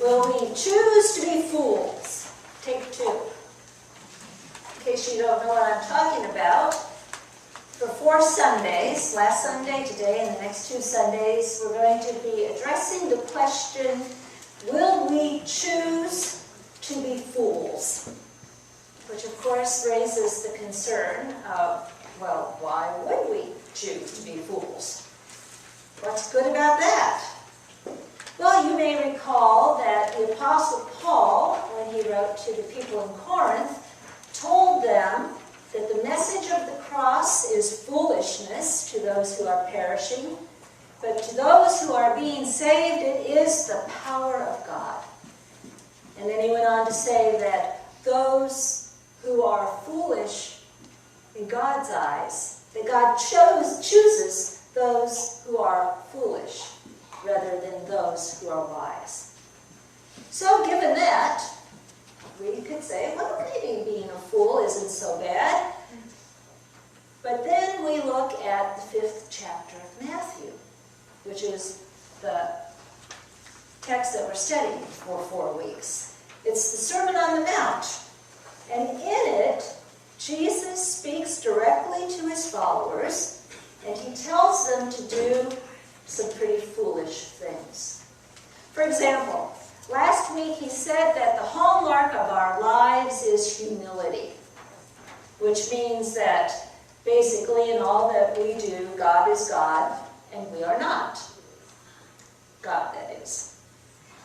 Will we choose to be fools? Take 2. In case you don't know what I'm talking about, for 4 Sundays, last Sunday, today, and the next 2 Sundays, we're going to be addressing the question, will we choose to be fools? Which, of course, raises the concern of, well, why would we choose to be fools? What's good about that? Well, you may recall that the Apostle Paul, when he wrote to the people in Corinth, told them that the message of the cross is foolishness to those who are perishing, but to those who are being saved, it is the power of God. And then he went on to say that those who are foolish in God's eyes, that God chooses those who are foolish rather than those who are wise. So given that, we could say, well, maybe being a fool isn't so bad. But then we look at the 5th chapter of Matthew, which is the text that we're studying for 4 weeks. It's the Sermon on the Mount. And in it, Jesus speaks directly to his followers, and he tells them to do some pretty foolish things. For example, last week he said that the hallmark of our lives is humility, which means that basically in all that we do, God is God, and we are not. God, that is.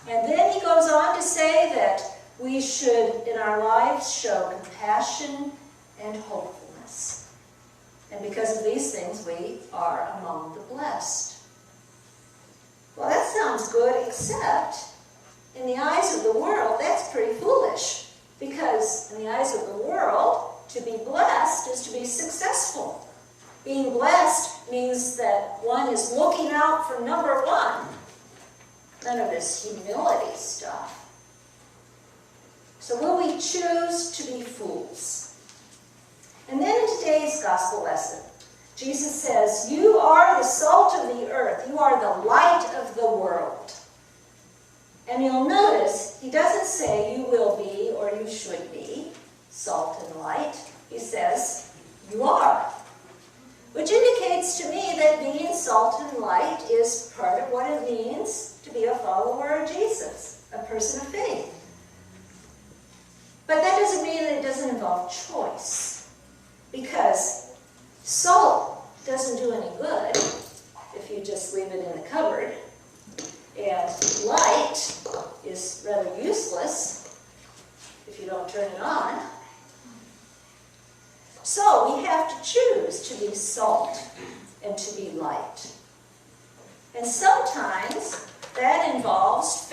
And then he goes on to say that we should, in our lives, show compassion and hopefulness. And because of these things, we are among the blessed. Well, that sounds good, except in the eyes of the world, that's pretty foolish. Because in the eyes of the world, to be blessed is to be successful. Being blessed means that one is looking out for number 1. None of this humility stuff. So will we choose to be fools? And then in today's gospel lesson, Jesus says, you are the salt of the earth. You are the light of the world. And you'll notice, he doesn't say you will be or you should be salt and light. He says, you are. Which indicates to me that being salt and light is part of what it means to be a follower of Jesus, a person of faith. But that doesn't mean that it doesn't involve choice. Because salt doesn't do any good if you just leave it in the cupboard. And light is rather useless if you don't turn it on. So we have to choose to be salt and to be light. And sometimes that involves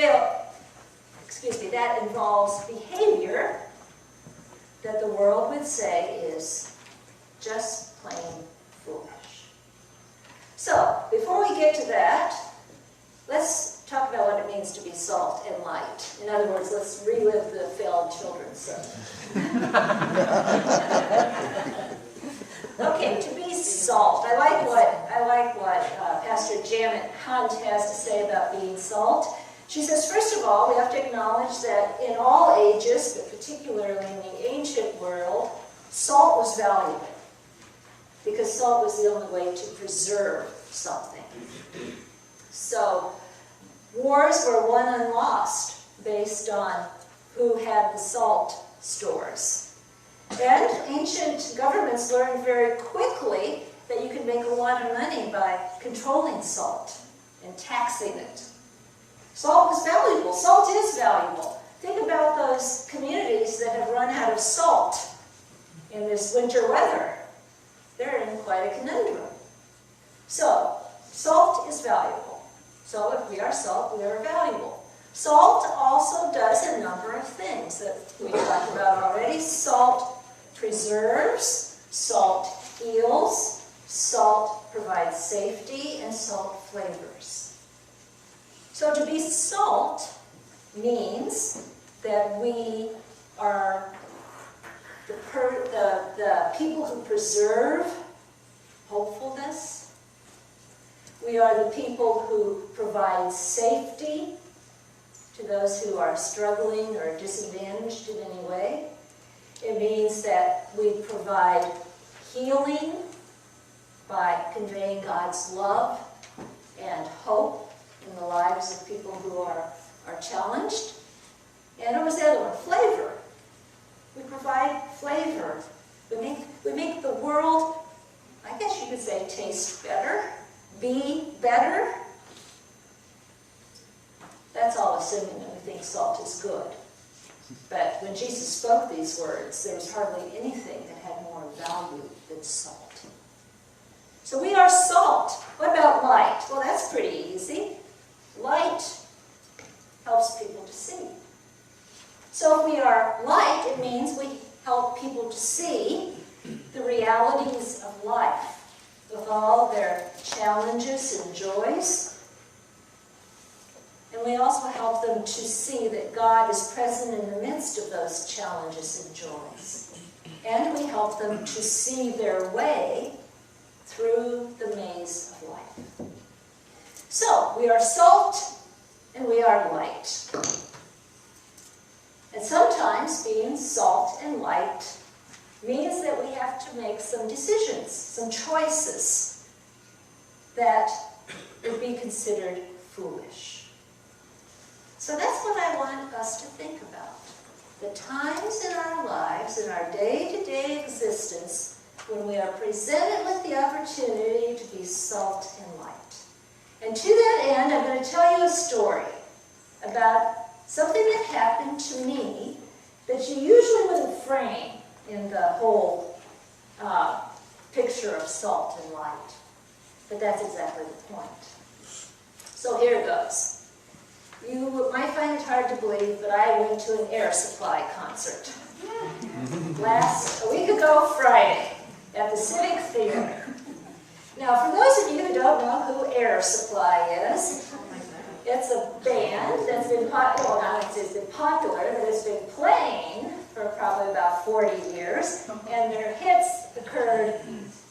behavior that the world would say is just plain foolish. So, before we get to that, let's talk about what it means to be salt and light. In other words, let's relive the failed children's sermon. Okay, to be salt. I like what Pastor Janet Hunt has to say about being salt. She says, first of all, we have to acknowledge that in all ages, but particularly in the ancient world, salt was valuable. Because salt was the only way to preserve something. So, wars were won and lost based on who had the salt stores. And ancient governments learned very quickly that you could make a lot of money by controlling salt and taxing it. Salt was valuable. Salt is valuable. Think about those communities that have run out of salt in this winter weather. They're in quite a conundrum. So, salt is valuable. So if we are salt, we are valuable. Salt also does a number of things that we talked about already. Salt preserves, salt heals, salt provides safety, and salt flavors. So to be salt means that we are the people who preserve hopefulness. We are the people who provide safety to those who are struggling or disadvantaged in any way. It means that we provide healing by conveying God's love and hope in the lives of people who are challenged. And what was the other one? Flavor. We provide flavor. We make the world, I guess you could say, taste better, be better. That's all assuming that we think salt is good. But when Jesus spoke these words, there was hardly anything that had more value than salt. So we are salt. What about light? Well, that's pretty easy. Light helps people to see. So if we are light, it means we help people to see the realities of life with all their challenges and joys. And we also help them to see that God is present in the midst of those challenges and joys. And we help them to see their way through the maze of life. So, we are salt and we are light. And sometimes being salt and light means that we have to make some decisions, some choices that would be considered foolish. So that's what I want us to think about. The times in our lives, in our day-to-day existence, when we are presented with the opportunity to be salt and light. And to that end, I'm going to tell you a story about something that happened to me that you usually wouldn't frame in the whole picture of salt and light. But that's exactly the point. So here it goes. You might find it hard to believe, but I went to an Air Supply concert a week ago Friday at the Civic Theater. Now, for those of you who don't know who Air Supply is, it's a band that's been popular, well, not it's been popular, but it's been playing for probably about 40 years, and their hits occurred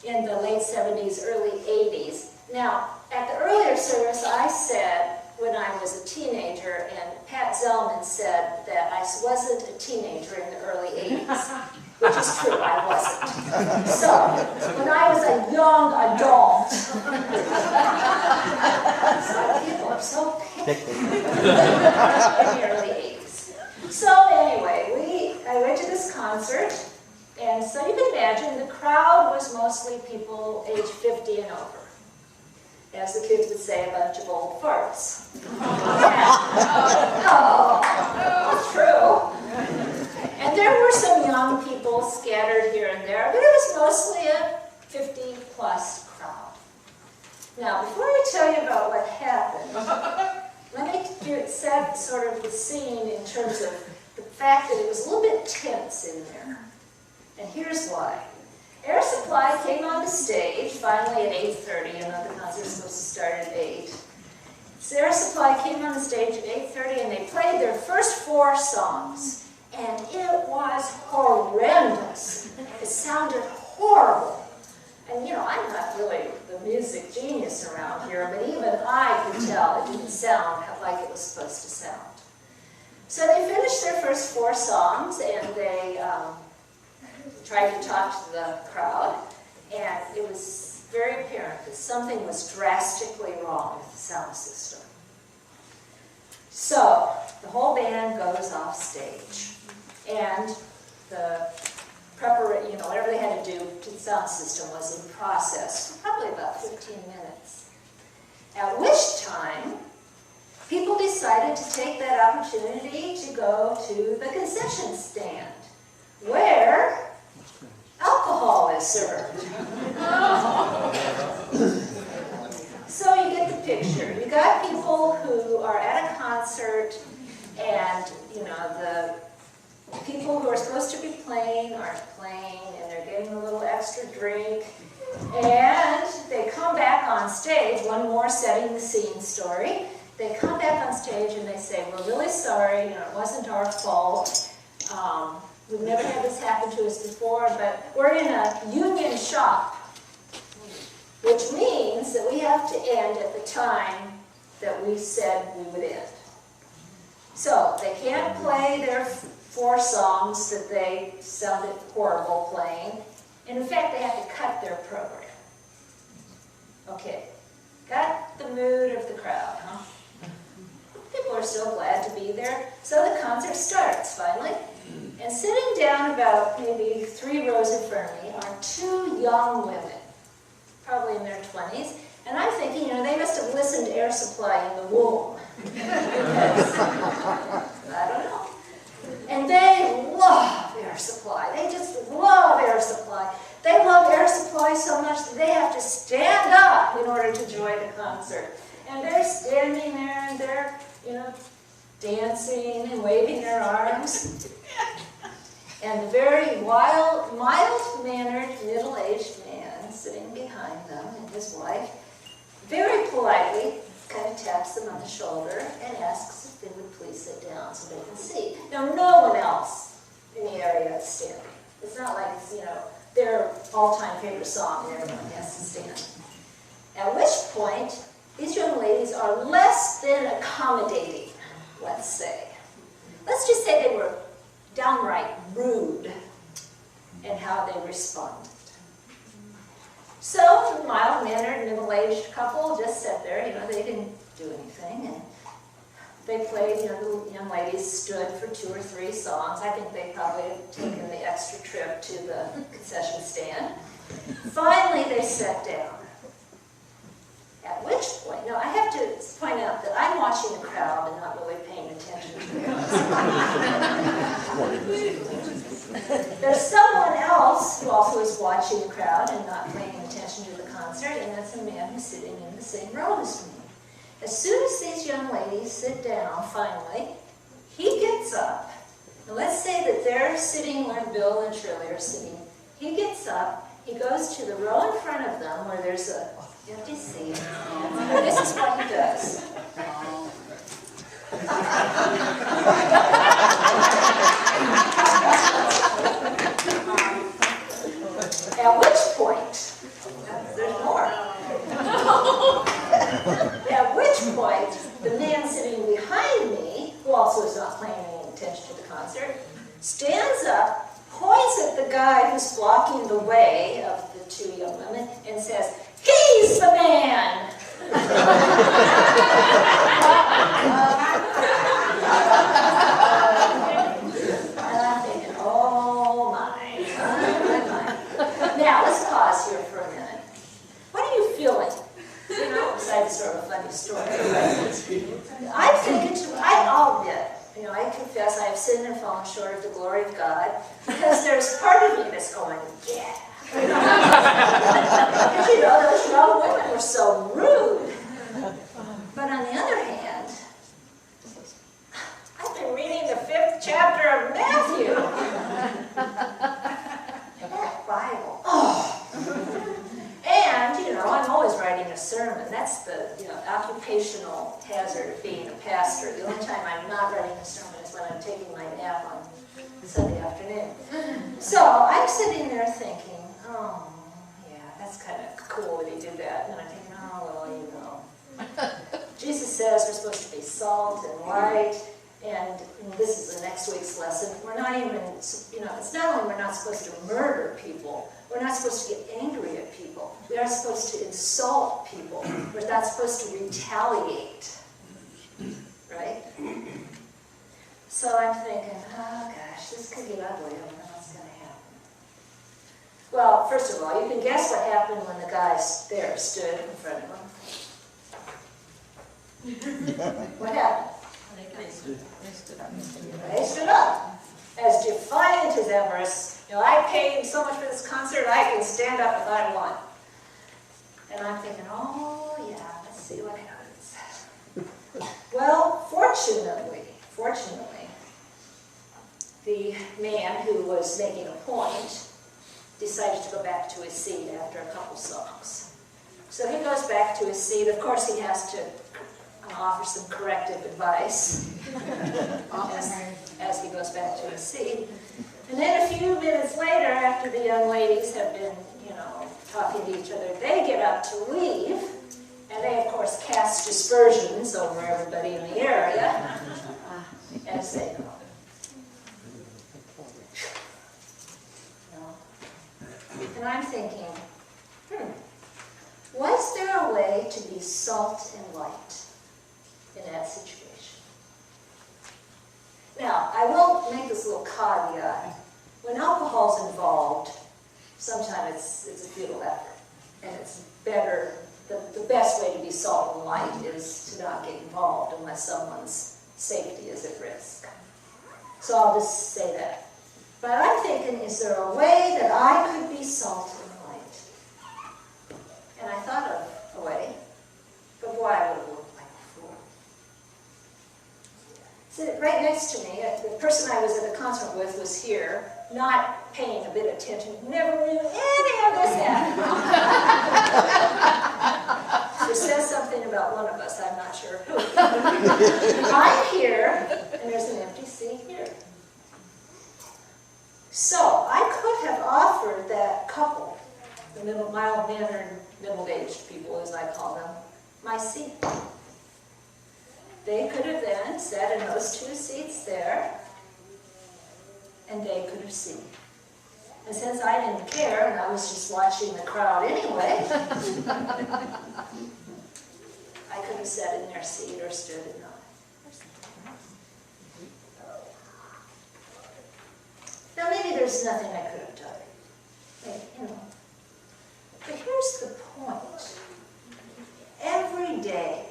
in the late 70s, early 80s. Now, at the earlier service, I said, when I was a teenager, and Pat Zellman said that I wasn't a teenager in the early 80s, which is true, I wasn't. So, when I was a young adult, so people are so picky in the early 80s. So anyway, I went to this concert, and so you can imagine the crowd was mostly people age 50 and over. As the kids would say, a bunch of old farts. Oh, true. And there were some young people scattered here and there, but it was mostly a 50-plus crowd. Now, before I tell you about what happened, let me set sort of the scene in terms of the fact that it was a little bit tense in there. And here's why. Air Supply came on the stage, finally at 8:30, you know the concert's supposed to start at 8. So Air Supply came on the stage at 8:30 and they played their first 4 songs. And it was horrendous. It sounded horrible. And you know, I'm not really the music genius around here, but even I could tell it didn't sound like it was supposed to sound. So they finished their first 4 songs and they tried to talk to the crowd, and it was very apparent that something was drastically wrong with the sound system. So the whole band goes off stage, and the preparation, whatever they had to do to the sound system was in process for probably about 15 minutes. At which time, people decided to take that opportunity to go to the concession stand, where alcohol is served. So you get the picture. You got people who are at a concert, and the people who are supposed to be playing aren't playing, and they're getting a little extra drink, and they come back on stage. One more setting the scene story. They come back on stage and they say, "We're really sorry. It wasn't our fault. We've never had this happen to us before, but we're in a union shop, which means that we have to end at the time that we said we would end." So they can't play their 4 songs that they sounded horrible playing. And in fact, they have to cut their program. Okay, got the mood of the crowd, huh? People are still glad to be there. So the concert starts, finally. And sitting down about maybe 3 rows in front of me are 2 young women, probably in their 20s. And I'm thinking, they must have listened to Air Supply in the womb. Because, I don't know. And they love Air Supply. They just love Air Supply. They love Air Supply so much that they have to stand up in order to join the concert. And they're standing there and they're, dancing and waving their arms. And the very mild-mannered, middle-aged man sitting behind them and his wife very politely kind of taps them on the shoulder and asks if they would please sit down so they can see. Now, no one else in the area is standing. It's not like it's, their all-time favorite song and everyone has to stand. At which point, these young ladies are less than accommodating, let's say. Let's just say they were downright rude in how they responded. So the mild-mannered, middle-aged couple just sat there, they didn't do anything. And they played, the young ladies stood for 2 or 3 songs. I think they probably had taken the extra trip to the concession stand. Finally, they sat down. At which point, now I have to point out that I'm watching the crowd and not really paying attention to them. There's someone else who also is watching the crowd and not paying attention to the concert, and that's a man who's sitting in the same row as me. As soon as these young ladies sit down, finally, he gets up. And let's say that they're sitting where Bill and Shirley are sitting. He gets up, he goes to the row in front of them where there's a empty seat, and this is what he does. At which point, there's more. At which point, the man sitting behind me, who also is not paying any attention to the concert, stands up, points at the guy who's blocking the way of the 2 young women, and says, "He's the man!" And I'm thinking, oh my. Now, let's pause here for a minute. What are you feeling? Besides sort of a funny story. I'm thinking, I'll admit, I confess I have sinned and fallen short of the glory of God, because there's part of me that's going, yeah. Because, those young women were so rude. But on the other hand, I've been reading the 5th chapter of Matthew. That Bible. Oh. And, I'm always writing a sermon. That's the, occupational hazard of being a pastor. The only time I'm not writing a sermon is when I'm taking my nap on Sunday afternoon. So I'm sitting there thinking, oh, yeah, that's kind of cool that he did that. And I'm thinking, oh, well, Jesus says we're supposed to be salt and light. And this is the next week's lesson. We're not even, it's not only we're not supposed to murder people, we're not supposed to get angry at people. We aren't supposed to insult people. We're not supposed to retaliate. Right? So I'm thinking, oh gosh, this could get ugly. I don't know what's going to happen. Well, first of all, you can guess what happened when the guy there stood in front of him. What happened? They stood up. As defiant as ever. I paid so much for this concert, I can stand up if I want. And I'm thinking, oh yeah, let's see what happens. Well, fortunately, the man who was making a point decided to go back to his seat after a couple songs. So he goes back to his seat. Of course, he has to offer some corrective advice as he goes back to his seat. And then a few minutes later, after the young ladies have been, talking to each other, they get up to leave. And they, of course, cast dispersions over everybody in the area. as they know. And I'm thinking, was there a way to be salt and light in that situation? Now, I will make this little caveat. When alcohol's involved, sometimes it's a futile effort. And it's better, the best way to be salt and light is to not get involved unless someone's safety is at risk. So I'll just say that. But I'm thinking, is there a way that I could be salt and light? And I thought of a way, but boy, I would have looked like a fool. So right next to me, the person I was at the concert with was here, not paying a bit of attention, never knew any of this happened. Which says something about one of us, I'm not sure who. I'm here, and there's an empty seat here. So I could have offered that couple, the mild-mannered, middle-aged people, as I call them, my seat. They could have then sat in those two seats there, and they could have seen. And since I didn't care, and I was just watching the crowd anyway, I could have sat in their seat or stood in mine. Now maybe there's nothing I could have done. Maybe, But here's the point. Every day,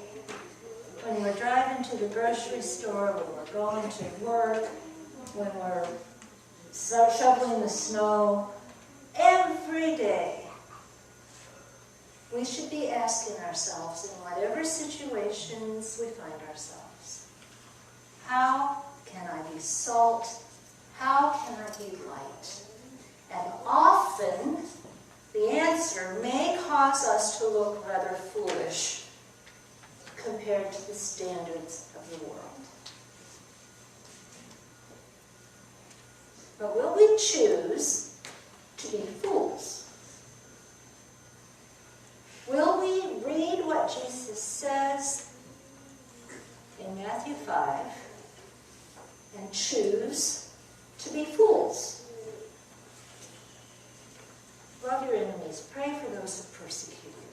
when we're driving to the grocery store, when we're going to work, when we're shoveling the snow, every day, we should be asking ourselves, in whatever situations we find ourselves, how can I be salt? How can I be light? And often, the answer may cause us to look rather foolish compared to the standards of the world. But will we choose to be fools? Will we read what Jesus says in Matthew 5 and choose to be fools? Love your enemies. Pray for those who persecute you.